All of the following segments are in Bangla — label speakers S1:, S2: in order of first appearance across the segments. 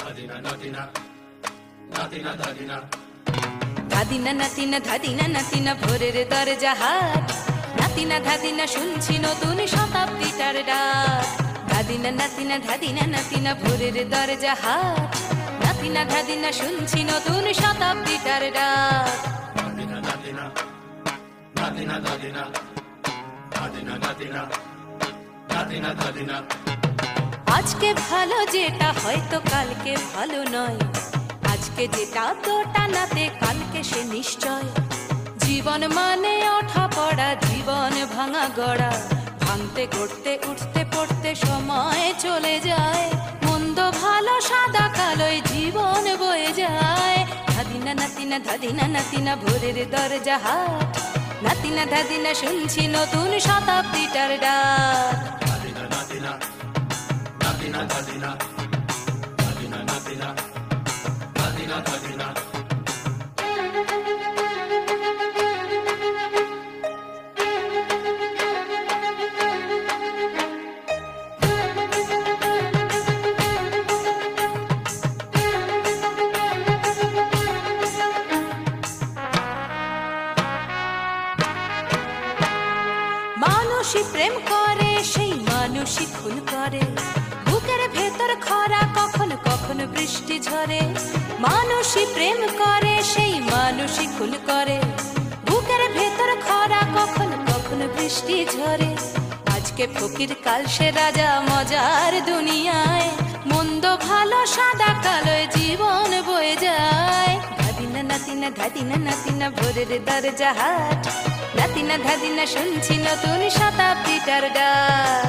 S1: ধাদিনা নাতিনা ধাদিনা নাতিনা ভোরের দরজা হাট, নাতিনা ধাদিনা শুনছি নতুন শতাব্দীটার ডাক। ধাদিনা নাতিনা ধাদিনা নাতিনা ভোরের দরজা হাট, নাতিনা ধাদিনা শুনছি নতুন শতাব্দীটার ডাক। আজকে ভালো যেটা হয়তো কালকে ভালো নয়, আজকে যেটা তোটা নাতে কালকে সে নিশ্চয়। জীবন মানে ওঠা পড়া, জীবন ভাঙা গড়া, ভাঙতে গড়তে উঠতে পড়তে সময় চলে যায়। মন্দ ভালো সাদা কালোয় জীবন বয়ে যায়। ধাদিনা নাতিনা ধাদিনা নাতিনা ভোরের দরজা হাট, নাতিনা ধাদিনা শুনছি নতুন শতাব্দীটার ডাক। মানুষই প্রেম করে, সেই মানুষই খুন করে। বুকের ভেতর খরা, কখন কখন বৃষ্টি ঝরে। মানুষই প্রেম করে, সেই মানুষই খুন করে। বুকের ভেতর খরা, কখন কখন বৃষ্টি ঝরে। আজকে ফকির কাল সে রাজা মজার দুনিয়ায়। মন্দ ভালো সাদা কালোয় জীবন বয়ে যায়। ধাদিনা নাতিনা ধাদিনা নাতিনা ভোরের দরজা হাট, নাতিনা ধাদিনা শুনছি নতুন শতাব্দীটার ডাক।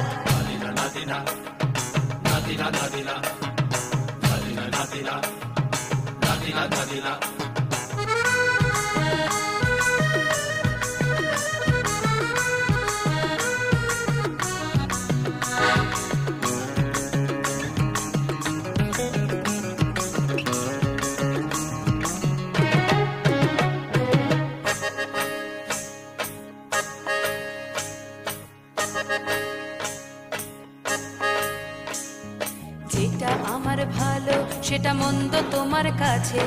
S1: যেটা আমার ভালো সেটা মন্দ তোমার কাছে,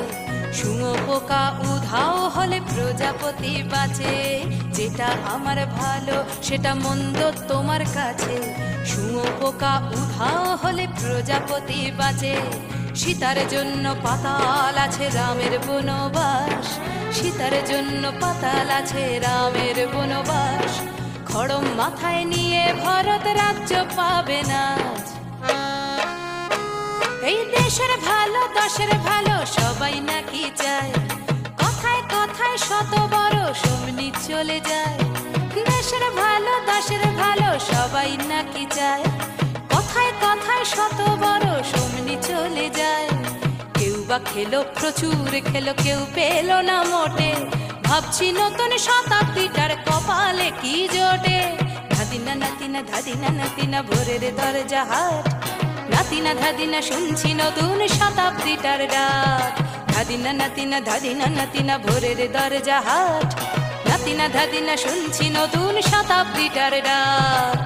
S1: শুঁয়োপোকা উধাও হলে প্রজাপতি বাঁচে। যেটা আমার ভালো সেটা মন্দ তোমার কাছে, শুঁয়োপোকা উধাও হলে প্রজাপতি বাঁচে। সীতার জন্য পাতাল আছে রামের বনবাস, সীতার জন্য পাতাল আছে রামের বনবাস। খড়ম মাথায় নিয়ে ভরত রাজ্য পাবে না। এই দেশের ভালো দশের ভালো সবাই নাকি চায়, কথায় কথায় শত বড় সমনি চলে যায়। দেশের ভালো দশের ভালো সবাই নাকি চায়, কথায় কথায় শত বড় সমনি চলে যায়। কেউ বা খেলো প্রচুর খেলো, কেউ পেল না মোটে। ভাবছি নতুন শতাব্দীটার কপালে কি জোটে। ধাদিনা নাতিনা ধাদিনা নাতিনা ভোরের দরজা হাট, নাতিনা ধাদিনা শুনছি নতুন শতাব্দীটার ডাক। ধাদিনা নাতিনা ধাদিনা নাতিনা ভোরের দরজা হাট, নাতিনা ধাদিনা শুনছি নতুন শতাব্দীটার ডাক।